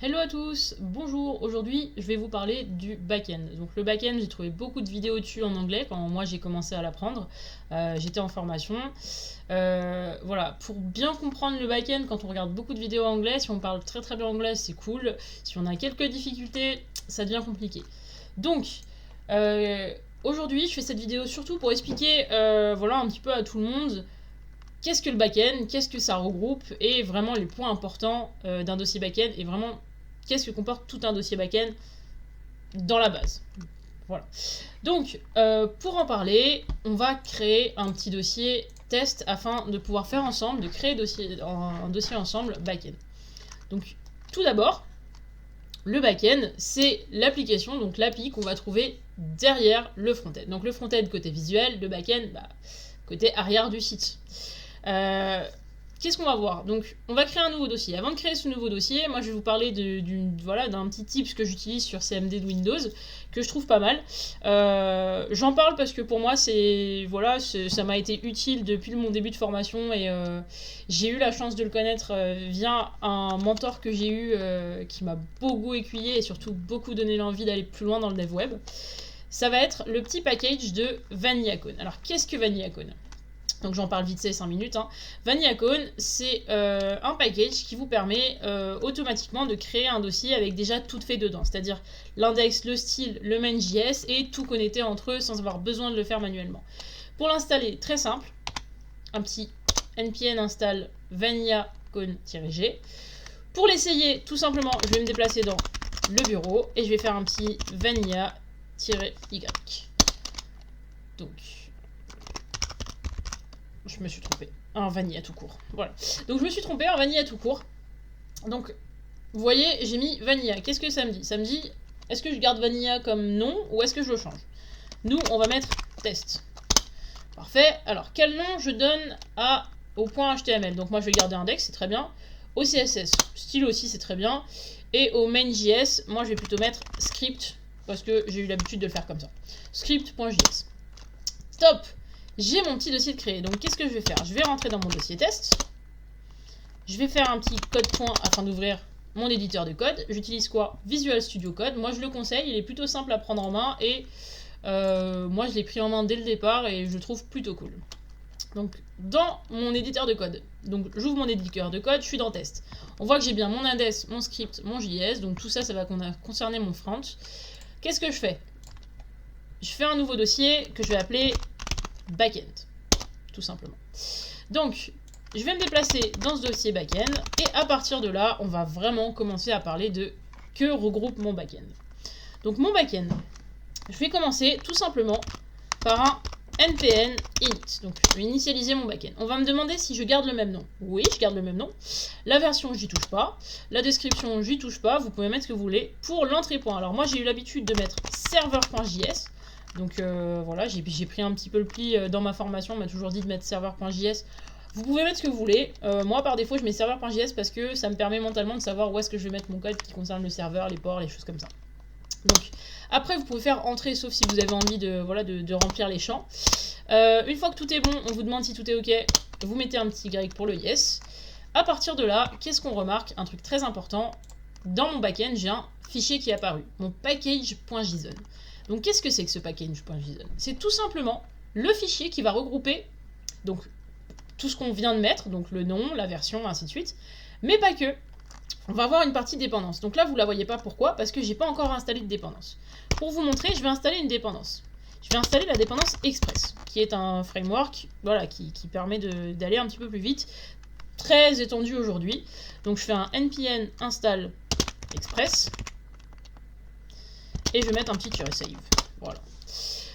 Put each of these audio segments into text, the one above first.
Hello à tous, bonjour, aujourd'hui je vais vous parler du back-end. Donc le back-end, j'ai trouvé beaucoup de vidéos dessus en anglais quand moi j'ai commencé à l'apprendre, j'étais en formation. Voilà, pour bien comprendre le back-end, quand on regarde beaucoup de vidéos en anglais, si on parle très très bien anglais c'est cool, si on a quelques difficultés ça devient compliqué. Donc euh, aujourd'hui je fais cette vidéo surtout pour expliquer voilà, un petit peu à tout le monde qu'est-ce que le back-end, qu'est-ce que ça regroupe, et vraiment les points importants d'un dossier back-end, et vraiment qu'est-ce que comporte tout un dossier back-end dans la base. Voilà. Donc, pour en parler, on va créer un petit dossier test afin de pouvoir faire ensemble, de créer un dossier ensemble back-end. Donc, tout d'abord, le back-end, c'est l'application, donc l'API qu'on va trouver derrière le front-end. Donc le front-end côté visuel, le back-end côté arrière du site. Qu'est-ce qu'on va voir? Donc, on va créer un nouveau dossier. Avant de créer ce nouveau dossier, moi je vais vous parler d'un petit tips que j'utilise sur CMD de Windows, que je trouve pas mal. J'en parle parce que pour moi, ça m'a été utile depuis mon début de formation et j'ai eu la chance de le connaître via un mentor que j'ai eu qui m'a beaucoup aiguillé et surtout beaucoup donné l'envie d'aller plus loin dans le dev web. Ça va être le petit package de VanillaCone. Alors, qu'est-ce que VanillaCone? Donc j'en parle vite, c'est 5 minutes. VanillaCone, c'est un package qui vous permet automatiquement de créer un dossier avec déjà tout fait dedans. C'est-à-dire l'index, le style, le main.js et tout connecté entre eux sans avoir besoin de le faire manuellement. Pour l'installer, très simple, un petit npm install vanillacone-g. Pour l'essayer, tout simplement, je vais me déplacer dans le bureau et je vais faire un petit vanilla-y. Donc, je me suis trompée. Un vanilla tout court. Voilà. Donc je me suis trompée, un vanilla tout court. Donc, vous voyez, j'ai mis vanilla. Qu'est-ce que ça me dit? Ça me dit, est-ce que je garde vanilla comme nom ou est-ce que je le change? Nous, on va mettre test. Parfait. Alors, quel nom je donne au point HTML? Donc moi, je vais garder index, c'est très bien. Au CSS, style aussi, c'est très bien. Et au main.js, moi, je vais plutôt mettre script parce que j'ai eu l'habitude de le faire comme ça. Script.js. Top. J'ai mon petit dossier de créé. Donc, qu'est-ce que je vais faire? Je vais rentrer dans mon dossier test. Je vais faire un petit code point afin d'ouvrir mon éditeur de code. J'utilise quoi? Visual Studio Code. Moi, je le conseille. Il est plutôt simple à prendre en main. Et moi, je l'ai pris en main dès le départ et je le trouve plutôt cool. Donc, dans mon éditeur de code. Donc, j'ouvre mon éditeur de code. Je suis dans test. On voit que j'ai bien mon index, mon script, mon JS. Donc, tout ça, ça va concerner mon front. Qu'est-ce que je fais? Je fais un nouveau dossier que je vais appeler backend, tout simplement. Donc, je vais me déplacer dans ce dossier backend et à partir de là, on va vraiment commencer à parler de que regroupe mon backend. Donc, mon backend, je vais commencer tout simplement par un npm init. Donc, je vais initialiser mon backend. On va me demander si je garde le même nom. Oui, je garde le même nom. La version, j'y touche pas. La description, j'y touche pas. Vous pouvez mettre ce que vous voulez. Pour l'entrée point, alors moi, j'ai eu l'habitude de mettre server.js. Donc voilà, j'ai pris un petit peu le pli dans ma formation, on m'a toujours dit de mettre serveur.js. Vous pouvez mettre ce que vous voulez. Moi, par défaut, je mets serveur.js parce que ça me permet mentalement de savoir où est-ce que je vais mettre mon code qui concerne le serveur, les ports, les choses comme ça. Donc, après, vous pouvez faire entrer, sauf si vous avez envie de remplir les champs. Une fois que tout est bon, on vous demande si tout est OK. Vous mettez un petit Y pour le yes. À partir de là, qu'est-ce qu'on remarque? Un truc très important. Dans mon backend, j'ai un fichier qui est apparu, mon package.json. Donc qu'est-ce que c'est que ce package.json? C'est tout simplement le fichier qui va regrouper donc tout ce qu'on vient de mettre, donc le nom, la version, ainsi de suite, mais pas que. On va avoir une partie dépendance. Donc là, vous la voyez pas, pourquoi? Parce que j'ai pas encore installé de dépendance. Pour vous montrer, je vais installer une dépendance. Je vais installer la dépendance Express, qui est un framework voilà, qui permet d'aller un petit peu plus vite, très étendu aujourd'hui. Donc je fais un npm install Express. Et je vais mettre un petit save. Voilà.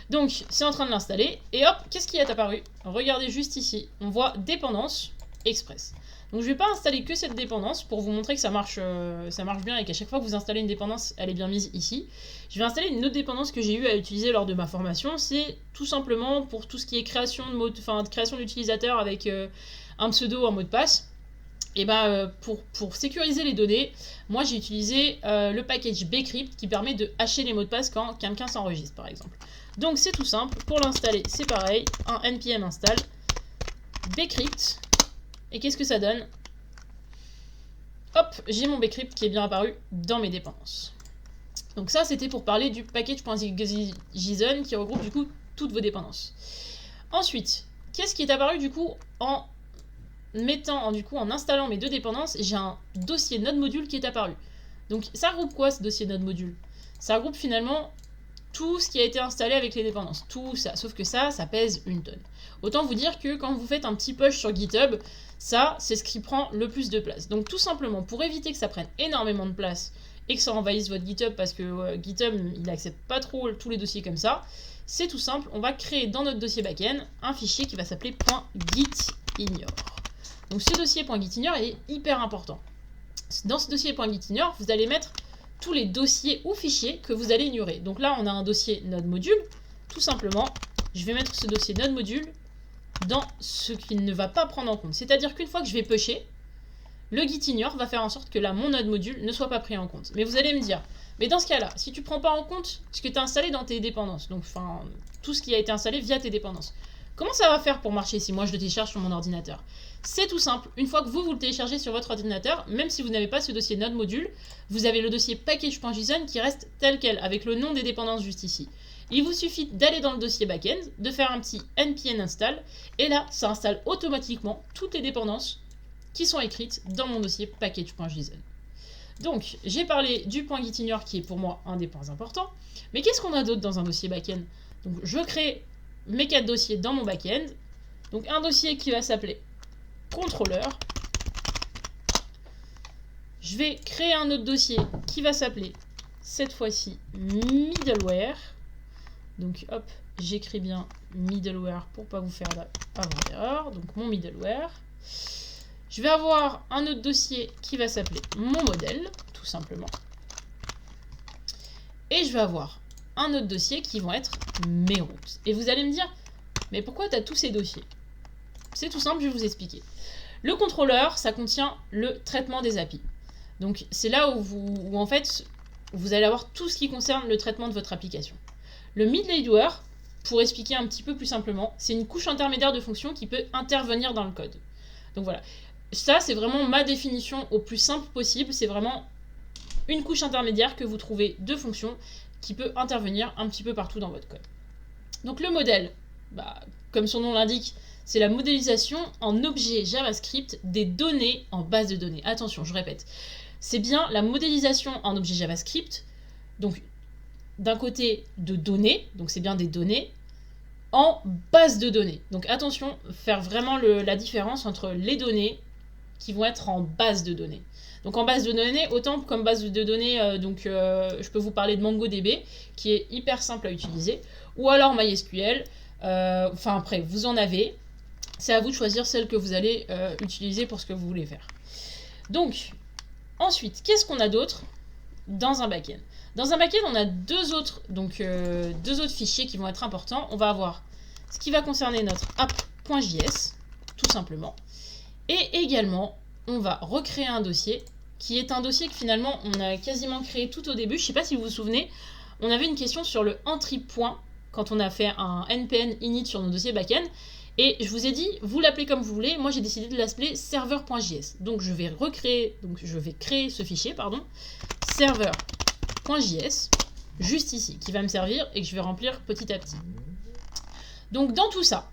Donc, c'est en train de l'installer. Et hop, qu'est-ce qui est apparu? Regardez juste ici. On voit dépendance Express. Donc, je ne vais pas installer que cette dépendance pour vous montrer que ça marche bien et qu'à chaque fois que vous installez une dépendance, elle est bien mise ici. Je vais installer une autre dépendance que j'ai eu à utiliser lors de ma formation. C'est tout simplement pour tout ce qui est création d'utilisateur avec un pseudo, un mot de passe. Et pour sécuriser les données, moi j'ai utilisé le package bcrypt qui permet de hacher les mots de passe quand quelqu'un s'enregistre par exemple. Donc c'est tout simple, pour l'installer c'est pareil, un npm install bcrypt. Et qu'est-ce que ça donne? hop, j'ai mon bcrypt qui est bien apparu dans mes dépendances. Donc ça, c'était pour parler du package.json qui regroupe du coup toutes vos dépendances. Ensuite, qu'est-ce qui est apparu du coup en installant mes deux dépendances? J'ai un dossier node module qui est apparu. Donc ça regroupe quoi ce dossier node module? Ça regroupe finalement tout ce qui a été installé avec les dépendances, tout ça, sauf que ça pèse une tonne. Autant vous dire que quand vous faites un petit push sur GitHub, ça, c'est ce qui prend le plus de place. Donc tout simplement, pour éviter que ça prenne énormément de place et que ça envahisse votre GitHub, parce que GitHub, il n'accepte pas trop tous les dossiers comme ça, c'est tout simple, on va créer dans notre dossier backend un fichier qui va s'appeler .gitignore. Donc ce dossier .gitignore est hyper important. Dans ce dossier .gitignore, vous allez mettre tous les dossiers ou fichiers que vous allez ignorer. Donc là, on a un dossier node module. Tout simplement, je vais mettre ce dossier node module dans ce qu'il ne va pas prendre en compte. C'est-à-dire qu'une fois que je vais pusher, le gitignore va faire en sorte que là, mon node module ne soit pas pris en compte. Mais vous allez me dire, mais dans ce cas-là, si tu ne prends pas en compte ce que tu as installé dans tes dépendances, donc enfin tout ce qui a été installé via tes dépendances, comment ça va faire pour marcher si moi je le télécharge sur mon ordinateur? C'est tout simple, une fois que vous le téléchargez sur votre ordinateur, même si vous n'avez pas ce dossier node module, vous avez le dossier package.json qui reste tel quel, avec le nom des dépendances juste ici. Il vous suffit d'aller dans le dossier backend, de faire un petit npm install, et là, ça installe automatiquement toutes les dépendances qui sont écrites dans mon dossier package.json. Donc, j'ai parlé du .gitignore qui est pour moi un des points importants, mais qu'est-ce qu'on a d'autre dans un dossier backend? Donc, je crée mes 4 dossiers dans mon backend, donc un dossier qui va s'appeler controller. Je vais créer un autre dossier qui va s'appeler, cette fois-ci, middleware. Donc hop, j'écris bien middleware pour pas vous faire avoir d'erreur. Donc mon middleware. Je vais avoir un autre dossier qui va s'appeler mon modèle, tout simplement. Et je vais avoir un autre dossier qui vont être mes routes. Et vous allez me dire, mais pourquoi tu as tous ces dossiers? C'est tout simple, je vais vous expliquer. Le contrôleur, ça contient le traitement des API. Donc c'est là où en fait, vous allez avoir tout ce qui concerne le traitement de votre application. Le middleware, pour expliquer un petit peu plus simplement, c'est une couche intermédiaire de fonctions qui peut intervenir dans le code. Donc voilà, ça c'est vraiment ma définition au plus simple possible, c'est vraiment une couche intermédiaire que vous trouvez de fonctions qui peut intervenir un petit peu partout dans votre code. Donc le modèle, comme son nom l'indique, c'est la modélisation en objet JavaScript des données en base de données. Attention, je répète, c'est bien la modélisation en objet JavaScript, donc d'un côté de données, donc c'est bien des données, en base de données. Donc attention, faire vraiment la différence entre les données qui vont être en base de données. Donc en base de données, autant comme base de données, je peux vous parler de MongoDB, qui est hyper simple à utiliser, ou alors MySQL, enfin après, vous en avez. C'est à vous de choisir celle que vous allez utiliser pour ce que vous voulez faire. Donc, ensuite, qu'est-ce qu'on a d'autre dans un backend? Dans un backend, on a deux autres fichiers qui vont être importants. On va avoir ce qui va concerner notre app.js, tout simplement. Et également, on va recréer un dossier qui est un dossier que finalement, on a quasiment créé tout au début. Je ne sais pas si vous vous souvenez, on avait une question sur le entry point quand on a fait un npm init sur nos dossiers backend. Et je vous ai dit, vous l'appelez comme vous voulez. Moi, j'ai décidé de l'appeler serveur.js. Donc, je vais créer ce fichier, serveur.js, juste ici, qui va me servir et que je vais remplir petit à petit. Donc, dans tout ça,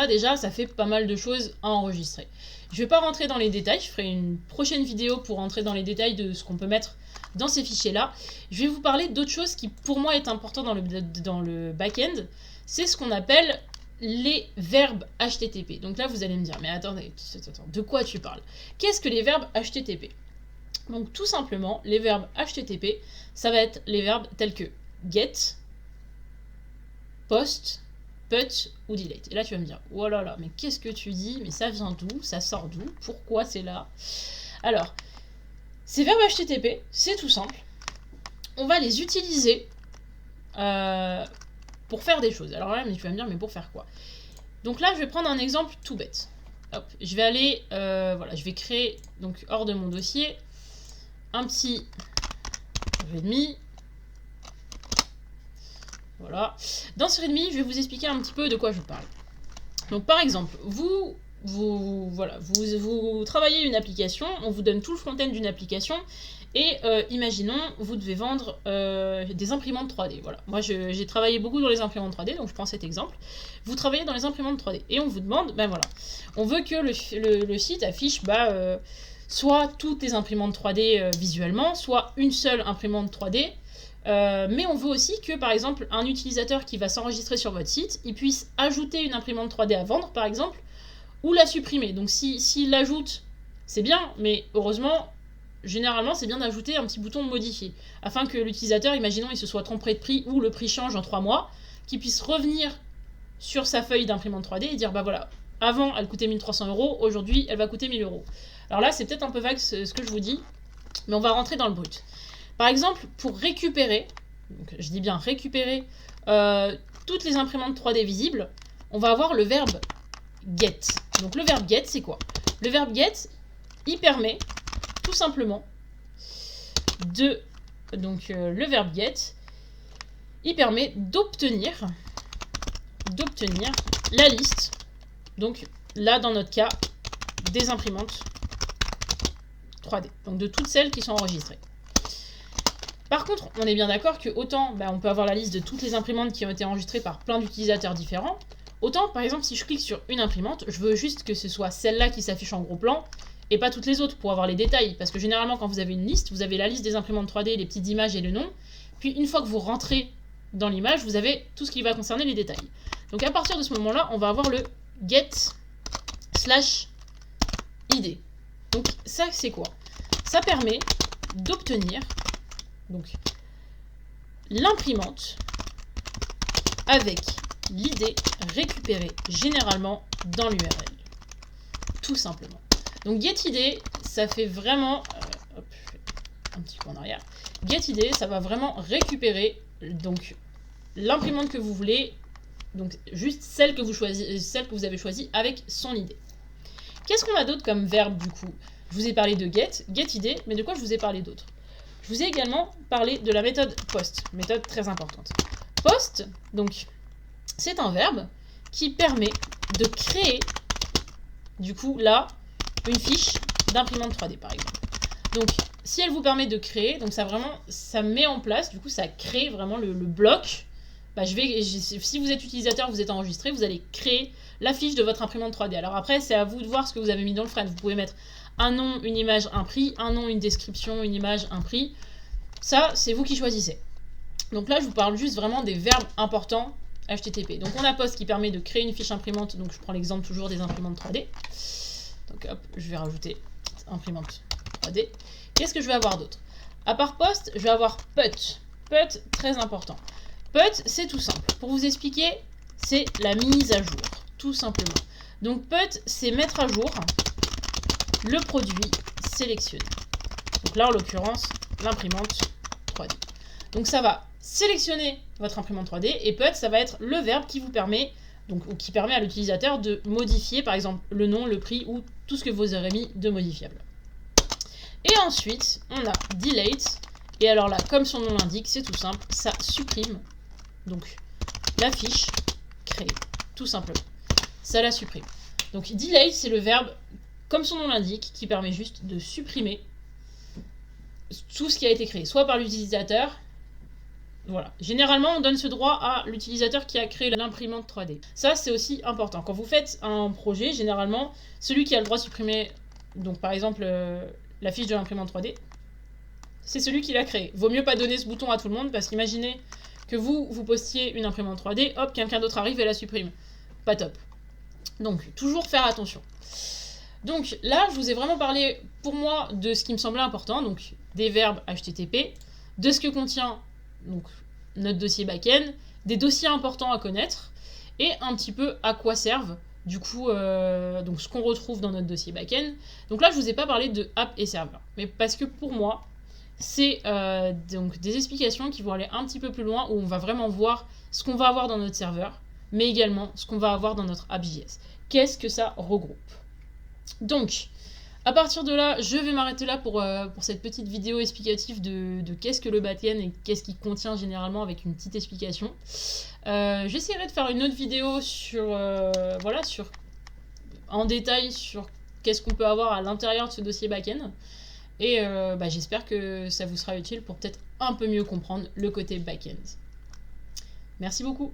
déjà, ça fait pas mal de choses à enregistrer. Je ne vais pas rentrer dans les détails. Je ferai une prochaine vidéo pour rentrer dans les détails de ce qu'on peut mettre dans ces fichiers-là. Je vais vous parler d'autre chose qui, pour moi, est important dans le back-end. C'est ce qu'on appelle les verbes HTTP. Donc là, vous allez me dire, mais attendez, de quoi tu parles? Qu'est-ce que les verbes HTTP? Donc tout simplement, les verbes HTTP, ça va être les verbes tels que get, post, put ou delete. Et là, tu vas me dire, oh là là, mais qu'est-ce que tu dis? Mais ça vient d'où? Ça sort d'où? Pourquoi c'est là? Alors, ces verbes HTTP, c'est tout simple. On va les utiliser pour faire des choses. Alors là, tu vas me dire, mais pour faire quoi? Donc là, je vais prendre un exemple tout bête. Hop, je vais aller, je vais créer, donc hors de mon dossier, un petit readme. Voilà. Dans ce readme, je vais vous expliquer un petit peu de quoi je parle. Donc par exemple, vous voilà, vous travaillez une application, on vous donne tout le front-end d'une application, et imaginons, vous devez vendre des imprimantes 3D. Voilà. Moi, j'ai travaillé beaucoup dans les imprimantes 3D, donc je prends cet exemple. Vous travaillez dans les imprimantes 3D, et on vous demande, ben voilà, on veut que le site affiche soit toutes les imprimantes 3D visuellement, soit une seule imprimante 3D, mais on veut aussi que, par exemple, un utilisateur qui va s'enregistrer sur votre site, il puisse ajouter une imprimante 3D à vendre, par exemple, ou la supprimer. Donc s'il l'ajoute, c'est bien, mais heureusement, généralement, c'est bien d'ajouter un petit bouton modifier, afin que l'utilisateur, imaginons, il se soit trompé de prix, ou le prix change en 3 mois, qu'il puisse revenir sur sa feuille d'imprimante 3D et dire, bah voilà, avant, elle coûtait 1300 €, aujourd'hui, elle va coûter 1000 €. Alors là, c'est peut-être un peu vague ce que je vous dis, mais on va rentrer dans le brut. Par exemple, pour récupérer, donc je dis bien récupérer, toutes les imprimantes 3D visibles, on va avoir le verbe get. Donc le verbe get, c'est quoi? Le verbe get, il permet tout simplement de... Donc le verbe get, il permet d'obtenir la liste, donc là dans notre cas, des imprimantes 3D, donc de toutes celles qui sont enregistrées. Par contre, on est bien d'accord que autant on peut avoir la liste de toutes les imprimantes qui ont été enregistrées par plein d'utilisateurs différents, autant par exemple si je clique sur une imprimante, je veux juste que ce soit celle-là qui s'affiche en gros plan, et pas toutes les autres pour avoir les détails, parce que généralement quand vous avez une liste, vous avez la liste des imprimantes 3D, les petites images et le nom, puis une fois que vous rentrez dans l'image, vous avez tout ce qui va concerner les détails. Donc à partir de ce moment-là, on va avoir le get/id. Donc ça c'est quoi? Ça permet d'obtenir donc l'imprimante avec l'id récupérée généralement dans l'URL. Tout simplement. Donc getID, ça fait vraiment... hop, un petit coup en arrière. getID, ça va vraiment récupérer donc l'imprimante que vous voulez, donc juste celle que vous avez choisie avec son ID. Qu'est-ce qu'on a d'autre comme verbe du coup? Je vous ai parlé de getID, mais de quoi je vous ai parlé d'autre? Je vous ai également parlé de la méthode post, méthode très importante. Post, donc, c'est un verbe qui permet de créer, du coup, là, une fiche d'imprimante 3D, par exemple. Donc, si elle vous permet de créer, donc ça met en place, du coup, ça crée vraiment le bloc. Si vous êtes utilisateur, vous êtes enregistré, vous allez créer la fiche de votre imprimante 3D. Alors après, c'est à vous de voir ce que vous avez mis dans le frame. Vous pouvez mettre un nom, une image, un prix, un nom, une description, une image, un prix. Ça, c'est vous qui choisissez. Donc là, je vous parle juste vraiment des verbes importants HTTP. Donc on a post qui permet de créer une fiche imprimante. Donc je prends l'exemple toujours des imprimantes 3D. Donc hop, je vais rajouter imprimante 3D. Qu'est-ce que je vais avoir d'autre? À part post, je vais avoir put. Put, très important. Put, c'est tout simple. Pour vous expliquer, c'est la mise à jour, tout simplement. Donc put, c'est mettre à jour le produit sélectionné. Donc là, en l'occurrence, l'imprimante 3D. Donc ça va sélectionner votre imprimante 3D et put, ça va être le verbe qui vous permet, ou qui permet à l'utilisateur de modifier, par exemple, le nom, le prix ou tout ce que vous aurez mis de modifiable. Et ensuite, on a delete. Et alors là, comme son nom l'indique, c'est tout simple, ça supprime donc la fiche créée, tout simplement. Ça la supprime. Donc delete, c'est le verbe, comme son nom l'indique, qui permet juste de supprimer tout ce qui a été créé, soit par l'utilisateur. Voilà. Généralement, on donne ce droit à l'utilisateur qui a créé l'imprimante 3D. Ça, c'est aussi important. Quand vous faites un projet, généralement, celui qui a le droit de supprimer, donc par exemple, la fiche de l'imprimante 3D, c'est celui qui l'a créé. Vaut mieux pas donner ce bouton à tout le monde, parce qu'imaginez que vous postiez une imprimante 3D, hop, quelqu'un d'autre arrive et la supprime. Pas top. Donc, toujours faire attention. Donc là, je vous ai vraiment parlé, pour moi, de ce qui me semblait important, donc des verbes HTTP, de ce que contient donc notre dossier backend, des dossiers importants à connaître, et un petit peu à quoi servent, du coup, donc ce qu'on retrouve dans notre dossier backend. Donc là, je vous ai pas parlé de app et serveur, mais parce que pour moi, c'est donc des explications qui vont aller un petit peu plus loin, où on va vraiment voir ce qu'on va avoir dans notre serveur, mais également ce qu'on va avoir dans notre app.js. Qu'est-ce que ça regroupe? Donc, à partir de là, je vais m'arrêter là pour cette petite vidéo explicative de qu'est-ce que le backend et qu'est-ce qu'il contient généralement, avec une petite explication. J'essaierai de faire une autre vidéo sur en détail sur qu'est-ce qu'on peut avoir à l'intérieur de ce dossier back-end. Et j'espère que ça vous sera utile pour peut-être un peu mieux comprendre le côté back-end. Merci beaucoup.